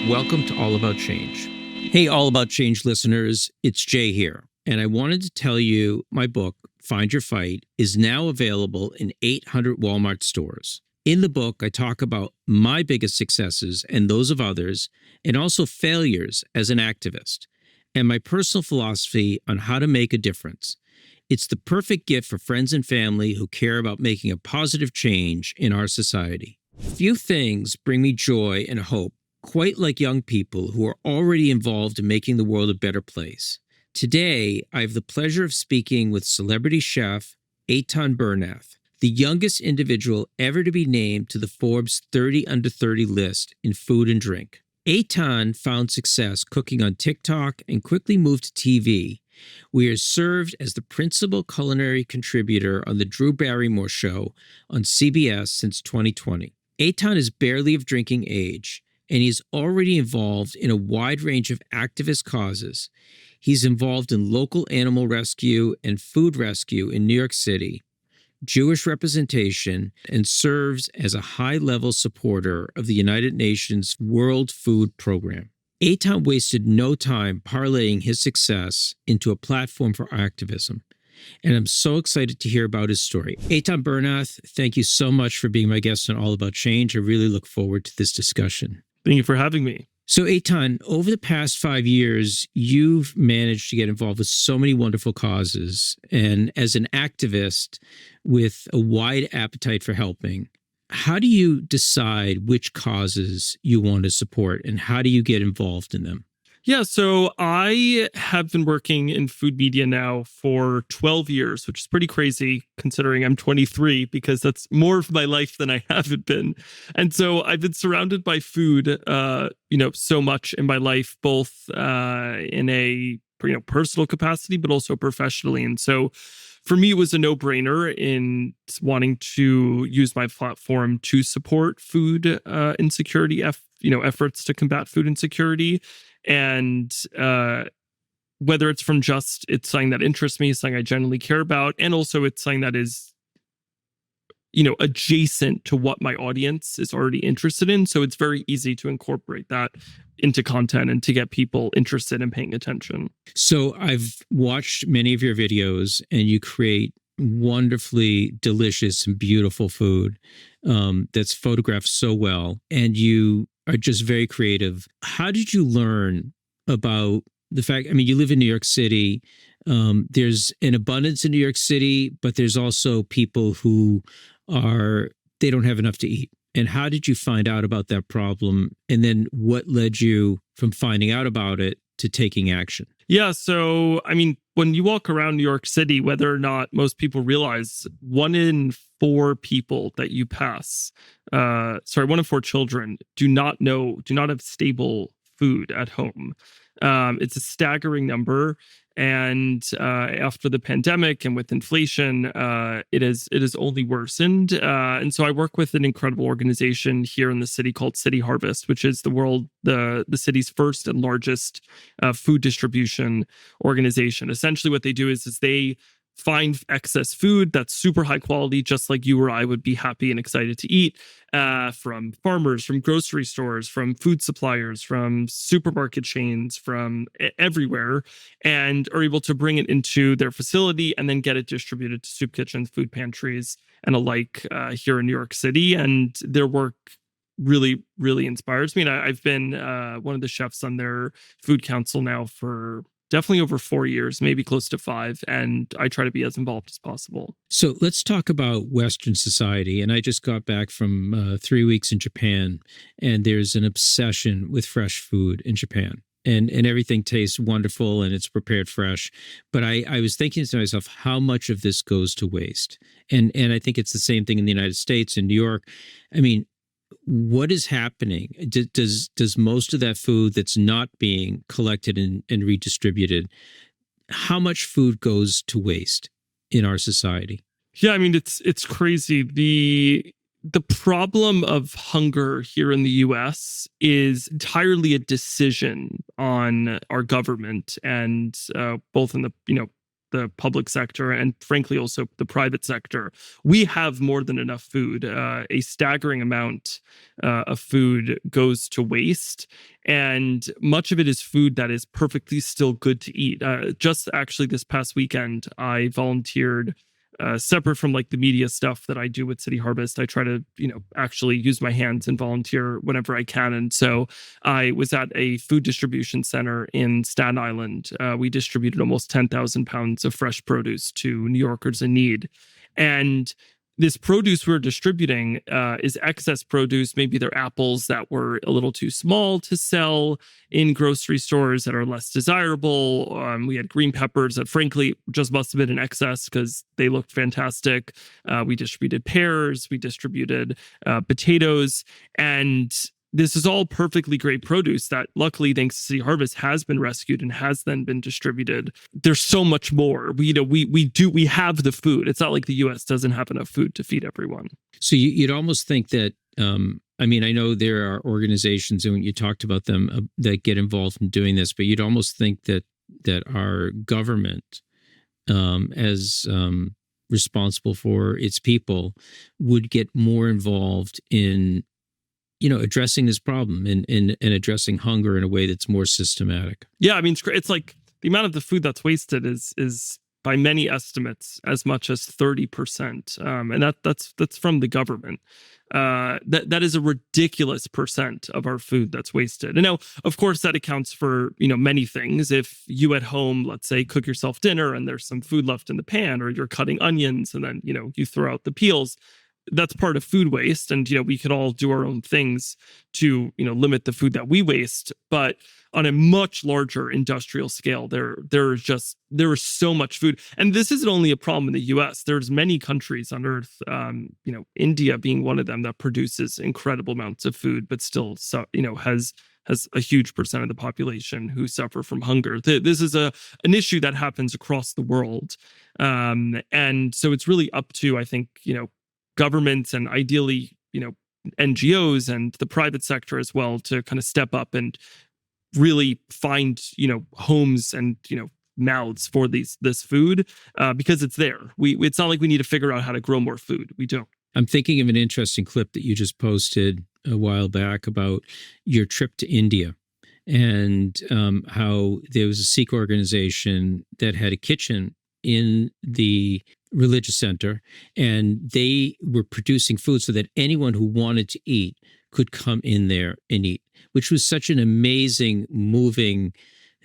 Welcome to All About Change. Hey, All About Change listeners, it's Jay here. And I wanted to tell you my book, Find Your Fight, is now available in 800 Walmart stores. In the book, I talk about my biggest successes and those of others, and also failures as an activist, and my personal philosophy on how to make a difference. It's the perfect gift for friends and family who care about making a positive change in our society. Few things bring me joy and hope quite like young people who are already involved in making the world a better place. Today, I have the pleasure of speaking with celebrity chef Eitan Bernath, the youngest individual ever to be named to the Forbes 30 Under 30 list in food and drink. Eitan found success cooking on Tik Tok and quickly moved to TV, where he has served as the Principal Culinary Contributor on the Drew Barrymore Show on CBS since 2020. Eitan is barely of drinking age, and he's already involved in a wide range of activist causes. He's involved in local animal rescue and food rescue in New York City, Jewish representation, and serves as a high-level supporter of the United Nations World Food Program. Eitan wasted no time parlaying his success into a platform for activism, and I'm so excited to hear about his story. Eitan Bernath, thank you so much for being my guest on All About Change. I really look forward to this discussion. Thank you for having me. So, Eitan, over the past 5 years, you've managed to get involved with so many wonderful causes. And as an activist with a wide appetite for helping, how do you decide which causes you want to support and how do you get involved in them? Yeah, so I have been working in food media now for 12 years, which is pretty crazy considering I'm 23, because that's more of my life than I haven't been. And so I've been surrounded by food, so much in my life, both in a personal capacity, but also professionally. And so for me, it was a no-brainer in wanting to use my platform to support food insecurity, efforts to combat food insecurity. And whether it's from it's something that interests me, something I generally care about, and also it's something that is, adjacent to what my audience is already interested in. So it's very easy to incorporate that into content and to get people interested in paying attention. So I've watched many of your videos, and you create wonderfully delicious and beautiful food that's photographed so well, and you are just very creative. How did you learn about the fact, you live in New York City, there's an abundance in New York City, but there's also people who they don't have enough to eat. And how did you find out about that problem? And then what led you from finding out about it to taking action? Yeah, so, when you walk around New York City, whether or not most people realize, 1 in 4 people that you pass, 1 in 4 children do not have stable food at home. It's a staggering number. And after the pandemic and with inflation, it has only worsened. And so I work with an incredible organization here in the city called City Harvest, which is the city's first and largest food distribution organization. Essentially, what they do is they find excess food that's super high quality, just like you or I would be happy and excited to eat, from farmers, from grocery stores, from food suppliers, from supermarket chains, from everywhere, and are able to bring it into their facility and then get it distributed to soup kitchens, food pantries, and alike here in New York City. And their work really, really inspires me. And I've been one of the chefs on their food council now for definitely over 4 years, maybe close to 5. And I try to be as involved as possible. So let's talk about Western society. And I just got back from 3 weeks in Japan, and there's an obsession with fresh food in Japan. And everything tastes wonderful and it's prepared fresh. But I was thinking to myself, how much of this goes to waste? And I think it's the same thing in the United States, in New York. What is happening? Does most of that food that's not being collected and redistributed, how much food goes to waste in our society? Yeah, it's crazy. The problem of hunger here in the US is entirely a decision on our government, and both in the the public sector and frankly also the private sector, we have more than enough food. A staggering amount of food goes to waste, and much of it is food that is perfectly still good to eat. Just actually this past weekend, I volunteered. Separate from like the media stuff that I do with City Harvest, I try to, actually use my hands and volunteer whenever I can. And so I was at a food distribution center in Staten Island. We distributed almost 10,000 pounds of fresh produce to New Yorkers in need. And this produce we're distributing is excess produce. Maybe they're apples that were a little too small to sell in grocery stores that are less desirable. We had green peppers that frankly just must have been in excess because they looked fantastic. We distributed pears, we distributed potatoes, and this is all perfectly great produce that luckily, thanks to City Harvest, has been rescued and has then been distributed. There's so much more. We have the food. It's not like the U.S. doesn't have enough food to feed everyone. So you'd almost think that, I know there are organizations, and you talked about them, that get involved in doing this, but you'd almost think that our government, as responsible for its people, would get more involved in addressing this problem and addressing hunger in a way that's more systematic. Yeah, it's like the amount of the food that's wasted is by many estimates as much as 30%, and that's from the government. That is a ridiculous percent of our food that's wasted. And now, of course, that accounts for many things. If you at home, let's say, cook yourself dinner and there's some food left in the pan, or you're cutting onions and then you throw out the peels, that's part of food waste. And, we could all do our own things to, limit the food that we waste. But on a much larger industrial scale, there is so much food. And this isn't only a problem in the US. There's many countries on earth, India being one of them, that produces incredible amounts of food, but still, has a huge percent of the population who suffer from hunger. This is an issue that happens across the world. And so it's really up to, I think, governments and ideally, NGOs and the private sector as well to kind of step up and really find, homes and, mouths for this food because it's there. It's not like we need to figure out how to grow more food. We don't. I'm thinking of an interesting clip that you just posted a while back about your trip to India and how there was a Sikh organization that had a kitchen in the religious center, and they were producing food so that anyone who wanted to eat could come in there and eat, which was such an amazing, moving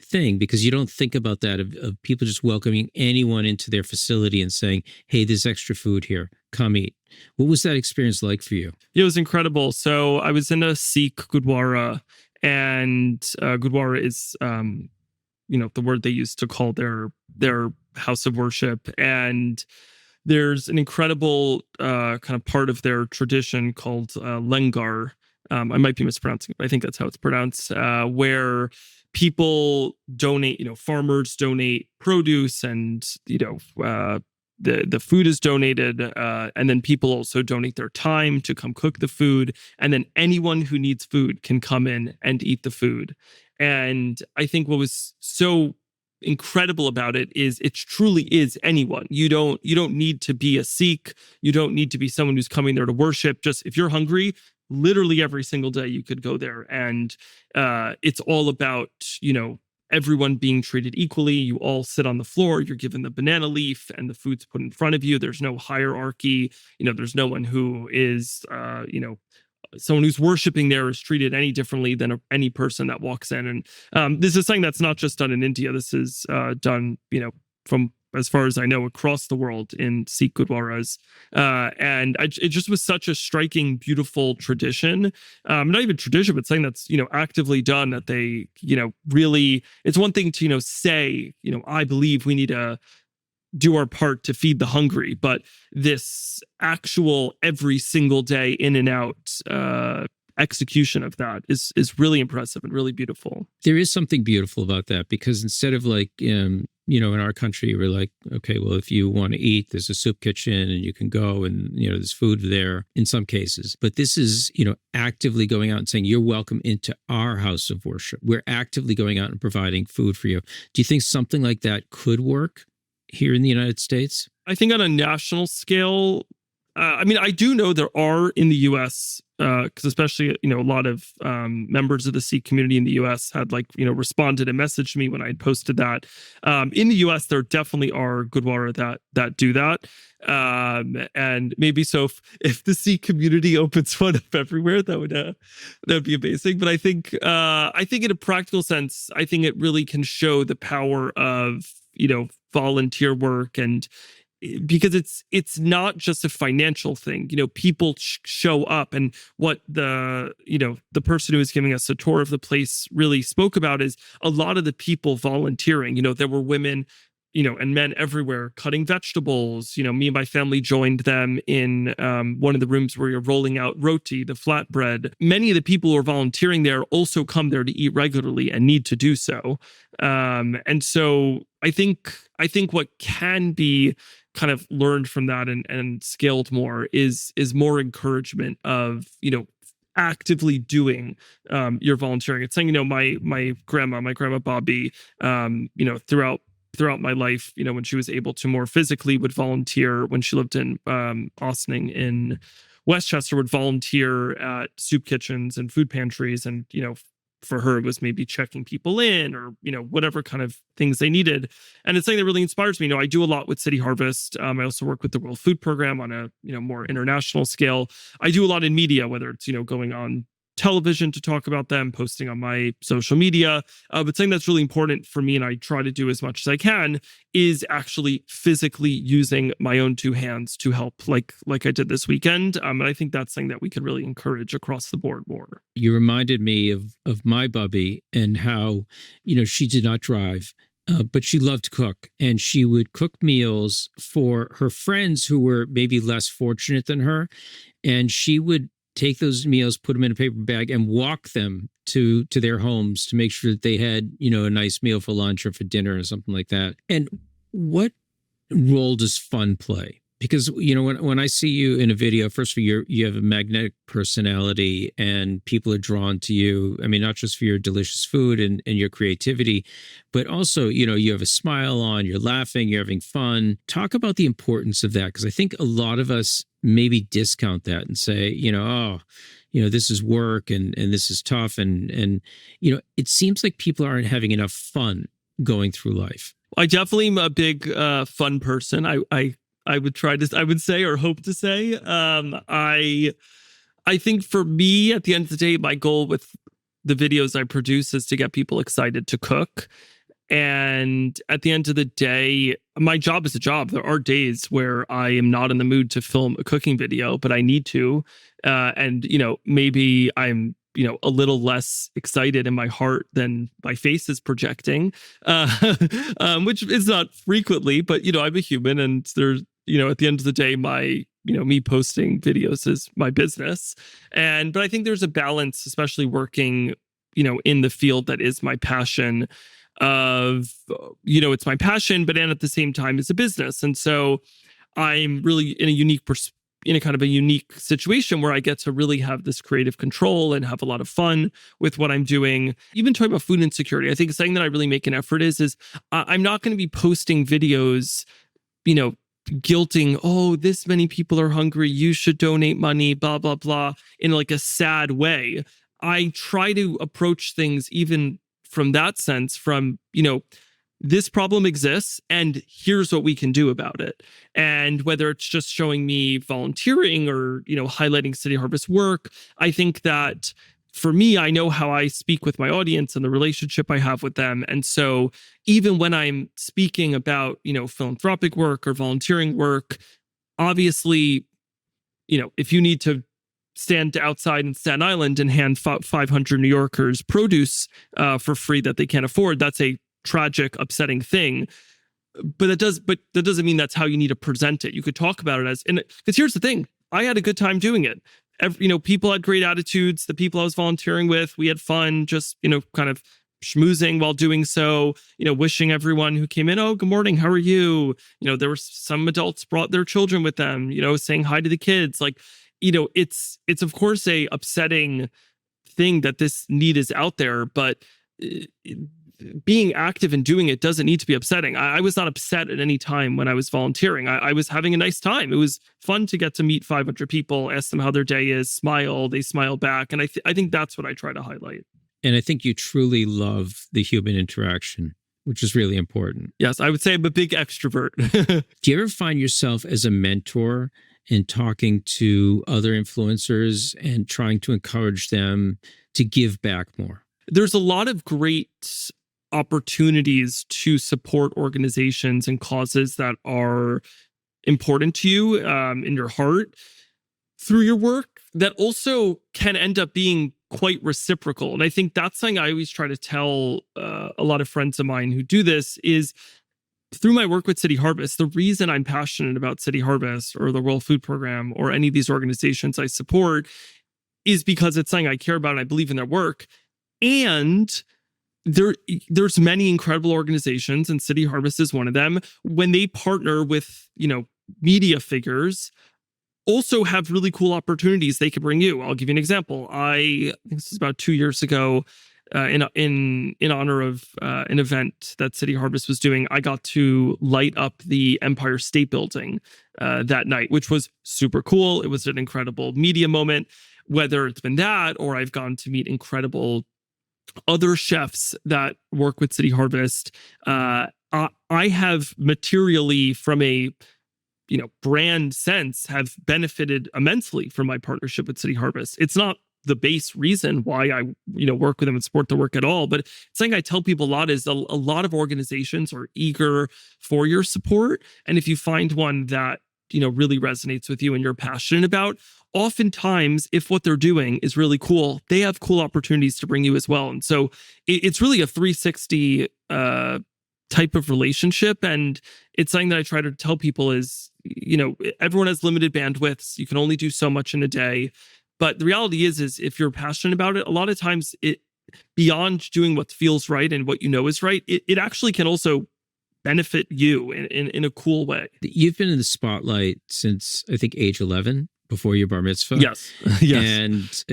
thing, because you don't think about that of people just welcoming anyone into their facility and saying, hey, there's extra food here, come eat. What was that experience like for you? It was incredible. So I was in a Sikh Gurdwara, and Gurdwara is the word they used to call their house of worship. And there's an incredible kind of part of their tradition called Lengar. I might be mispronouncing it, but I think that's how it's pronounced, where people donate, farmers donate produce, and, the food is donated, and then people also donate their time to come cook the food. And then anyone who needs food can come in and eat the food. And I think what was so incredible about it is it truly is anyone. You don't need to be a Sikh. You don't need to be someone who's coming there to worship. Just if you're hungry, literally every single day you could go there. And it's all about, everyone being treated equally. You all sit on the floor, you're given the banana leaf, and the food's put in front of you. There's no hierarchy. There's no one who is, someone who's worshiping there is treated any differently than any person that walks in. And this is something that's not just done in India. This is done, from, as far as I know, across the world in Sikh Gurdwaras. And it just was such a striking, beautiful tradition. Not even tradition, but something that's, actively done, that they, really, it's one thing to, say, I believe we need to do our part to feed the hungry, but this actual every single day in and out execution of that is really impressive and really beautiful. There is something beautiful about that, because instead of like, in our country, we're like, okay, well, if you want to eat, there's a soup kitchen and you can go and, there's food there in some cases. But this is, actively going out and saying, you're welcome into our house of worship. We're actively going out and providing food for you. Do you think something like that could work? here in the United States? I think on a national scale, I do know there are in the U.S., because especially, a lot of members of the Sikh community in the U.S. had responded and messaged me when I had posted that. In the U.S., there definitely are Gurdwara that do that. And maybe so if the Sikh community opens one up everywhere, that would be amazing. But I think in a practical sense, I think it really can show the power of, volunteer work, and because it's not just a financial thing. People show up, and what the person who was giving us a tour of the place really spoke about is a lot of the people volunteering. There were women, and men everywhere cutting vegetables. Me and my family joined them in one of the rooms where you're rolling out roti, the flatbread. Many of the people who are volunteering there also come there to eat regularly and need to do so. And so I think what can be kind of learned from that and scaled more is more encouragement of, actively doing your volunteering. It's saying, my grandma Bobby, throughout my life, when she was able to more physically, would volunteer when she lived in Ossining in Westchester, would volunteer at soup kitchens and food pantries. And, for her, it was maybe checking people in or, whatever kind of things they needed. And it's something that really inspires me. I do a lot with City Harvest. I also work with the World Food Program on a, more international scale. I do a lot in media, whether it's, going on television to talk about them, posting on my social media. But something that's really important for me, and I try to do as much as I can, is actually physically using my own two hands to help, like I did this weekend. And I think that's something that we could really encourage across the board more. You reminded me of my Bubby and how, she did not drive. But she loved to cook, and she would cook meals for her friends who were maybe less fortunate than her. And she would take those meals, put them in a paper bag, and walk them to their homes to make sure that they had, a nice meal for lunch or for dinner or something like that. And what role does fun play? Because, when I see you in a video, first of all, you have a magnetic personality and people are drawn to you. I mean, not just for your delicious food and your creativity, but also, you have a smile on, you're laughing, you're having fun. Talk about the importance of that, because I think a lot of us maybe discount that and say, this is work and this is tough. And it seems like people aren't having enough fun going through life. I definitely am a big fun person. I would say, or hope to say, I think for me, at the end of the day, my goal with the videos I produce is to get people excited to cook. And at the end of the day, my job is a job. There are days where I am not in the mood to film a cooking video, but I need to. And, maybe I'm, a little less excited in my heart than my face is projecting, which is not frequently, but, I'm a human, and there's, at the end of the day, my, me posting videos is my business. But I think there's a balance, especially working, in the field that is my passion of, it's my passion, but then at the same time it's a business. And so I'm really in a kind of a unique situation where I get to really have this creative control and have a lot of fun with what I'm doing. Even talking about food insecurity, I think something that I really make an effort is I'm not going to be posting videos, guilting, oh, this many people are hungry, you should donate money, blah, blah, blah, in like a sad way. I try to approach things even from that sense, from, this problem exists and here's what we can do about it. And whether it's just showing me volunteering or, highlighting City Harvest work, I think that for me, I know how I speak with my audience and the relationship I have with them. And so even when I'm speaking about, philanthropic work or volunteering work, obviously, if you need to stand outside in Staten Island and hand 500 New Yorkers produce for free that they can't afford, that's a tragic, upsetting thing. But that doesn't mean that's how you need to present it. You could talk about it because here's the thing, I had a good time doing it. People had great attitudes. The people I was volunteering with, we had fun, just, kind of schmoozing while doing so, wishing everyone who came in, oh, good morning, how are you? There were some adults brought their children with them, saying hi to the kids. Like, it's of course a upsetting thing that this need is out there, but being active and doing it doesn't need to be upsetting. I was not upset at any time when I was volunteering. I was having a nice time. It was fun to get to meet 500 people, ask them how their day is, smile, they smile back. And I think that's what I try to highlight. And I think you truly love the human interaction, which is really important. Yes, I would say I'm a big extrovert. Do you ever find yourself as a mentor in talking to other influencers and trying to encourage them to give back more? There's a lot of great opportunities to support organizations and causes that are important to you in your heart through your work that also can end up being quite reciprocal. And I think that's something I always try to tell a lot of friends of mine who do this is through my work with City Harvest, the reason I'm passionate about City Harvest or the World Food Program or any of these organizations I support is because it's something I care about and I believe in their work. And there's many incredible organizations, and City Harvest is one of them. When they partner with, media figures, also have really cool opportunities they could bring you. I'll give you an example. I think this is about 2 years ago, in honor of an event that City Harvest was doing. I got to light up the Empire State Building that night, which was super cool. It was an incredible media moment. Whether it's been that or I've gone to meet incredible other chefs that work with City Harvest, I have materially from a brand sense have benefited immensely from my partnership with City Harvest. It's not the base reason why I work with them and support the work at all, but something I tell people a lot is a lot of organizations are eager for your support, and if you find one that really resonates with you and you're passionate about, oftentimes, if what they're doing is really cool, they have cool opportunities to bring you as well. And so it's really a 360 type of relationship. And it's something that I try to tell people is, everyone has limited bandwidths. You can only do so much in a day. But the reality is if you're passionate about it, a lot of times it beyond doing what feels right and what is right, it actually can also benefit you in a cool way. You've been in the spotlight since, I think, age 11, before your bar mitzvah. Yes. Yes. And,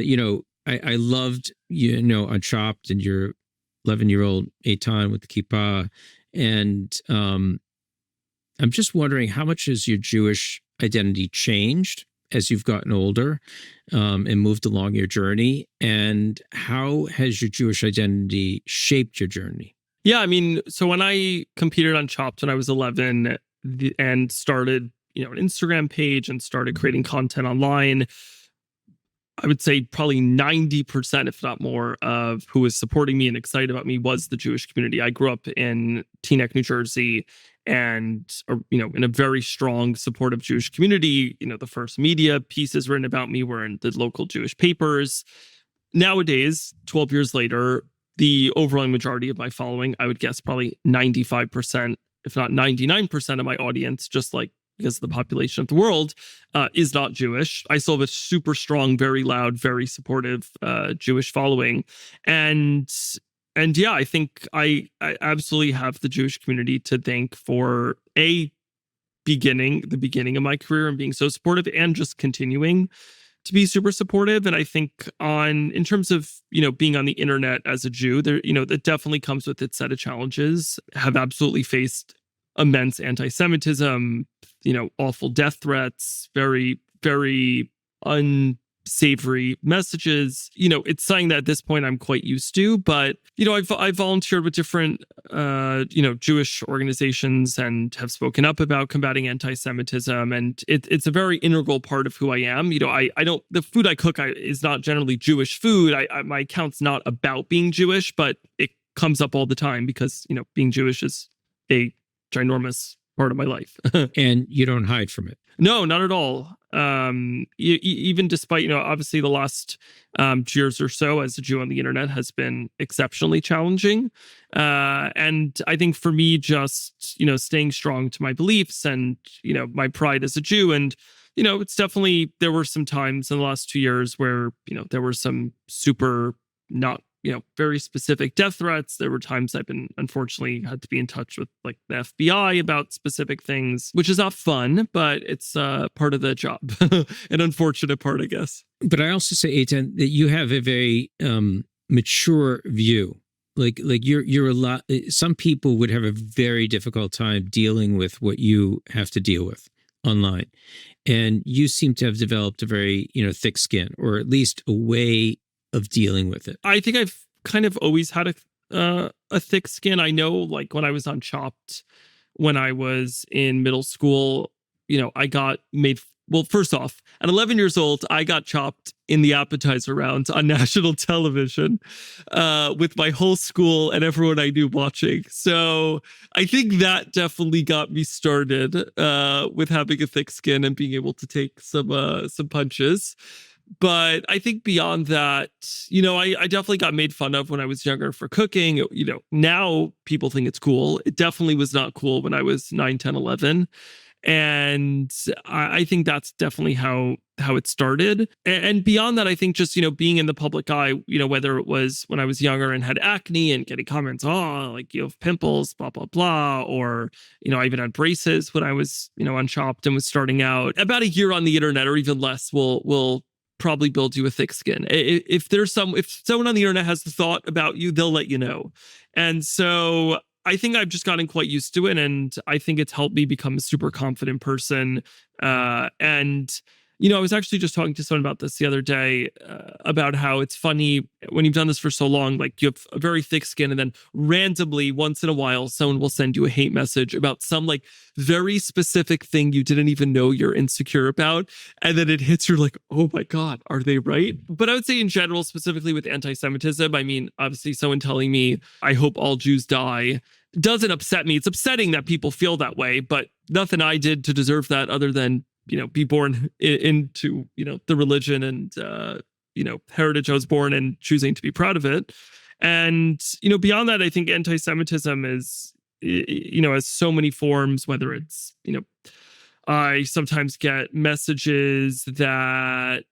I loved, on Chopped and your 11-year-old Eitan with the kippah. And I'm just wondering, how much has your Jewish identity changed as you've gotten older and moved along your journey? And how has your Jewish identity shaped your journey? Yeah, so when I competed on Chopped when I was 11 and started, an Instagram page and started creating content online, I would say probably 90%, if not more, of who was supporting me and excited about me was the Jewish community. I grew up in Teaneck, New Jersey, and, in a very strong, supportive Jewish community. The first media pieces written about me were in the local Jewish papers. Nowadays, 12 years later, the overwhelming majority of my following, I would guess probably 95%, if not 99% of my audience, just like because of the population of the world, is not Jewish. I still have a super strong, very loud, very supportive Jewish following. And yeah, I think I absolutely have the Jewish community to thank for the beginning of my career and being so supportive and just continuing to be super supportive. And I think in terms of, being on the internet as a Jew, there, that definitely comes with its set of challenges. Have absolutely faced immense anti-Semitism, awful death threats, very, very unsavory messages. It's something that at this point I'm quite used to, but, I've volunteered with different, Jewish organizations and have spoken up about combating anti-Semitism. And it's a very integral part of who I am. The food I cook is not generally Jewish food. My account's not about being Jewish, but it comes up all the time because, being Jewish is a ginormous part of my life. And you don't hide from it. No, not at all. Even despite, obviously the last 2 years or so as a Jew on the internet has been exceptionally challenging. And I think for me, just, staying strong to my beliefs and, my pride as a Jew. And, it's definitely, there were some times in the last 2 years where, there were some super not, very specific death threats. There were times I've been, unfortunately, had to be in touch with like the FBI about specific things, which is not fun, but it's part of the job. An unfortunate part, I guess. But I also say, Eitan, that you have a very mature view Like you're a lot. Some people would have a very difficult time dealing with what you have to deal with online, and you seem to have developed a very thick skin, or at least a way of dealing with it. I think I've kind of always had a thick skin. I know, like when I was on Chopped, when I was in middle school, I got made. Well, first off, at 11 years old, I got chopped in the appetizer round on national television with my whole school and everyone I knew watching. So I think that definitely got me started with having a thick skin and being able to take some punches. But I think beyond that, I definitely got made fun of when I was younger for cooking. Now people think it's cool. It definitely was not cool when I was 9, 10, 11. And I think that's definitely how it started. And beyond that, I think just, being in the public eye, whether it was when I was younger and had acne and getting comments, oh, like you have pimples, blah, blah, blah. Or, I even had braces when I was, on Chopped and was starting out. About a year on the internet or even less will probably build you a thick skin. If someone on the internet has the thought about you, they'll let you know. And so I think I've just gotten quite used to it, and I think it's helped me become a super confident person. And I was actually just talking to someone about this the other day, about how it's funny when you've done this for so long, like you have a very thick skin, and then randomly once in a while, someone will send you a hate message about some like very specific thing you didn't even know you're insecure about. And then it hits you like, oh my God, are they right? But I would say in general, specifically with anti-Semitism, I mean, obviously someone telling me, I hope all Jews die, doesn't upset me. It's upsetting that people feel that way, but nothing I did to deserve that other than be born into, the religion and, heritage I was born in, choosing to be proud of it. And, beyond that, I think anti-Semitism is, has so many forms, whether it's, I sometimes get messages that,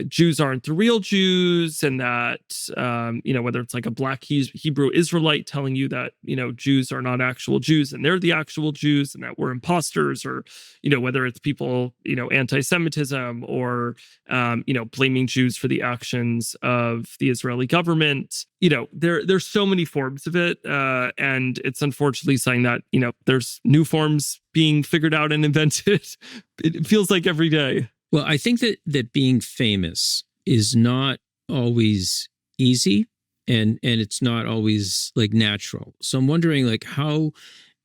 Jews aren't the real Jews, and that, whether it's like a black Hebrew Israelite telling you that, Jews are not actual Jews and they're the actual Jews and that we're imposters, or, whether it's people, anti-Semitism or, blaming Jews for the actions of the Israeli government. There's so many forms of it. And it's unfortunately saying that, there's new forms being figured out and invented. It feels like every day. Well, I think that being famous is not always easy, and it's not always like natural. So I'm wondering, like, how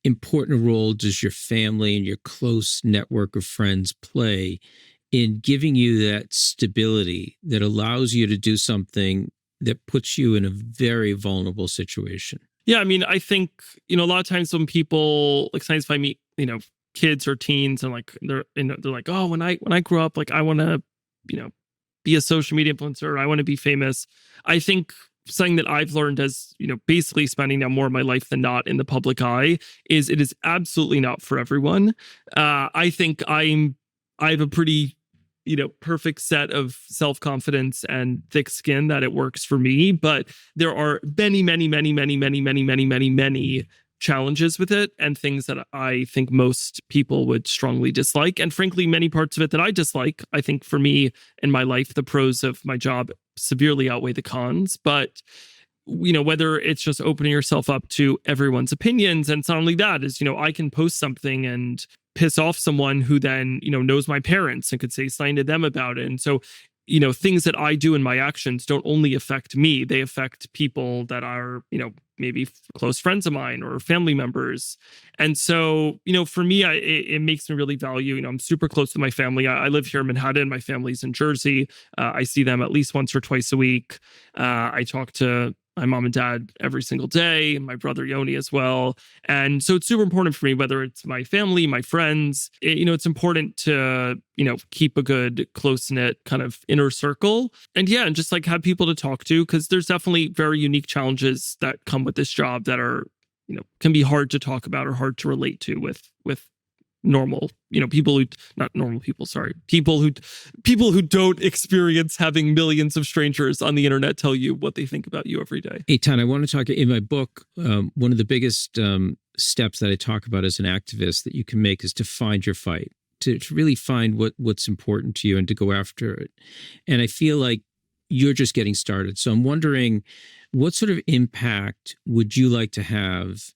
important a role does your family and your close network of friends play in giving you that stability that allows you to do something that puts you in a very vulnerable situation? Yeah, I mean, I think, a lot of times when people, like, sometimes if I meet, kids or teens, and like they're like, oh, when I grow up, like I want to, be a social media influencer, I want to be famous. I think something that I've learned as, basically spending now more of my life than not in the public eye is it is absolutely not for everyone. I think I have a pretty, perfect set of self-confidence and thick skin that it works for me, but there are many, many, many, many, many, many, many, many, many challenges with it, and things that I think most people would strongly dislike. And frankly, many parts of it that I dislike. I think for me in my life, the pros of my job severely outweigh the cons. But, whether it's just opening yourself up to everyone's opinions, and it's not only that, is, I can post something and piss off someone who then, knows my parents and could say something to them about it. And so, things that I do in my actions don't only affect me, they affect people that are, maybe close friends of mine or family members. And so, for me, it makes me really value, I'm super close to my family. I live here in Manhattan. My family's in Jersey. I see them at least once or twice a week. I talk to my mom and dad every single day, my brother Yoni as well. And so it's super important for me, whether it's my family, my friends, it's important to, keep a good close-knit kind of inner circle. And yeah, and just like have people to talk to, because there's definitely very unique challenges that come with this job that are, can be hard to talk about or hard to relate to with normal, people who, not normal people, sorry, people who don't experience having millions of strangers on the internet tell you what they think about you every day. Eitan, I want to talk in my book. One of the biggest steps that I talk about as an activist that you can make is to find your fight, to really find what's important to you and to go after it. And I feel like you're just getting started. So I'm wondering, What sort of impact would you like to have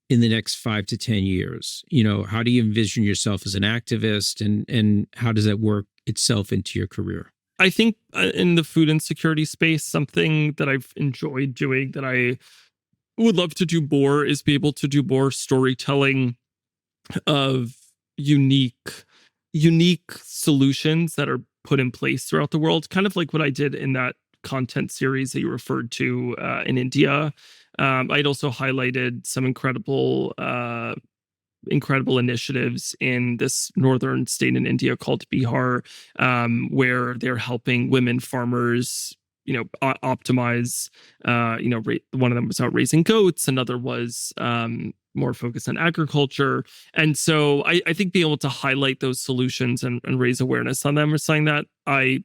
in the next 5 to 10 years? How do you envision yourself as an activist, and how does that work itself into your career? I think in the food insecurity space, something that I've enjoyed doing that I would love to do more is be able to do more storytelling of unique solutions that are put in place throughout the world, kind of like what I did in that content series that you referred to in India. I'd also highlighted some incredible initiatives in this northern state in India called Bihar, where they're helping women farmers, optimize. One of them was out raising goats. Another was more focused on agriculture. And so I think being able to highlight those solutions and raise awareness on them is something that I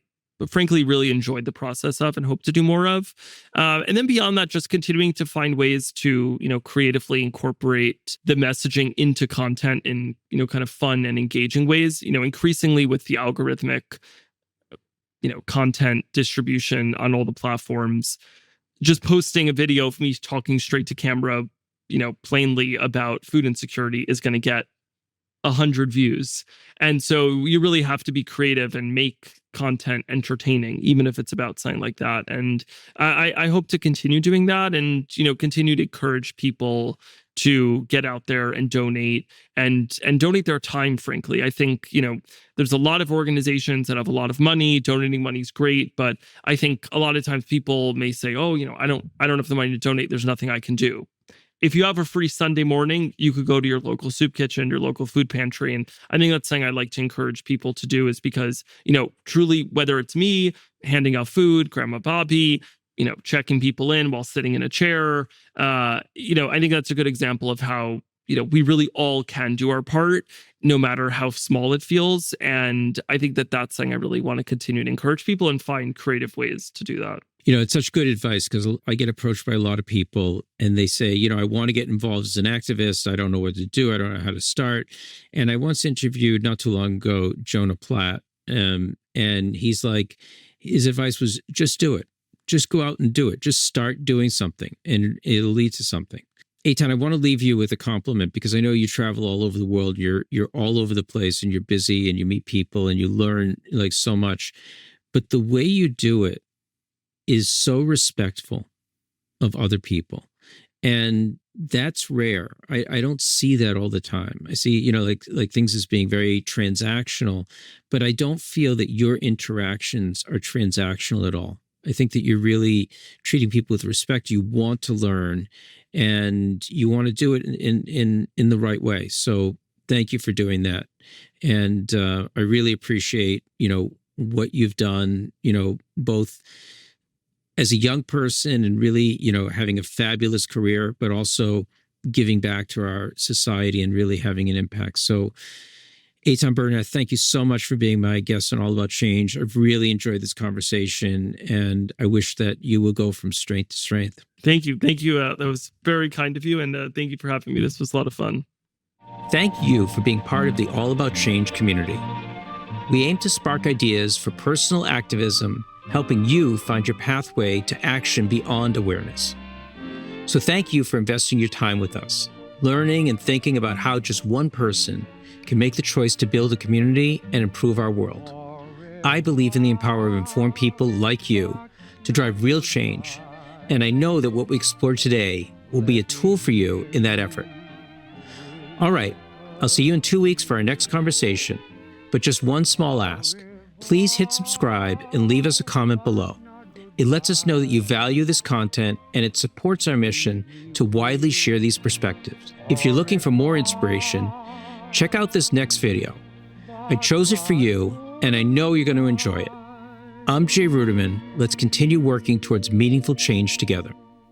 frankly really enjoyed the process of and hope to do more of. And then beyond that, just continuing to find ways to, creatively incorporate the messaging into content in, kind of fun and engaging ways, increasingly with the algorithmic, content distribution on all the platforms. Just posting a video of me talking straight to camera, plainly about food insecurity is going to get 100 views. And so you really have to be creative and make content entertaining, even if it's about something like that. And I hope to continue doing that and, continue to encourage people to get out there and donate and donate their time, frankly. I think, there's a lot of organizations that have a lot of money. Donating money is great, but I think a lot of times people may say, oh, I don't have the money to donate. There's nothing I can do. If you have a free Sunday morning, you could go to your local soup kitchen, your local food pantry. And I think that's something I like to encourage people to do, is because, truly, whether it's me handing out food, Grandma Bobby, checking people in while sitting in a chair, I think that's a good example of how, we really all can do our part, no matter how small it feels. And I think that that's something I really want to continue to encourage people and find creative ways to do that. It's such good advice, because I get approached by a lot of people and they say, I want to get involved as an activist. I don't know what to do. I don't know how to start. And I once interviewed not too long ago, Jonah Platt. And he's like, his advice was just do it. Just go out and do it. Just start doing something and it'll lead to something. Eitan, I want to leave you with a compliment, because I know you travel all over the world. You're all over the place and you're busy and you meet people and you learn like so much. But the way you do it is so respectful of other people. And that's rare. I don't see that all the time. I see, like things as being very transactional, but I don't feel that your interactions are transactional at all. I think that you're really treating people with respect. You want to learn and you want to do it in the right way. So thank you for doing that. And I really appreciate, what you've done, both as a young person and really, having a fabulous career, but also giving back to our society and really having an impact. So Eitan Bernath, thank you so much for being my guest on All About Change. I've really enjoyed this conversation, and I wish that you will go from strength to strength. Thank you. That was very kind of you, and thank you for having me. This was a lot of fun. Thank you for being part of the All About Change community. We aim to spark ideas for personal activism, helping you find your pathway to action beyond awareness. So thank you for investing your time with us, learning and thinking about how just one person can make the choice to build a community and improve our world. I believe in the power of informed people like you to drive real change, and I know that what we explored today will be a tool for you in that effort. All right, I'll see you in 2 weeks for our next conversation, but just one small ask. Please hit subscribe and leave us a comment below. It lets us know that you value this content and it supports our mission to widely share these perspectives. If you're looking for more inspiration, check out this next video. I chose it for you, and I know you're going to enjoy it. I'm Jay Ruderman. Let's continue working towards meaningful change together.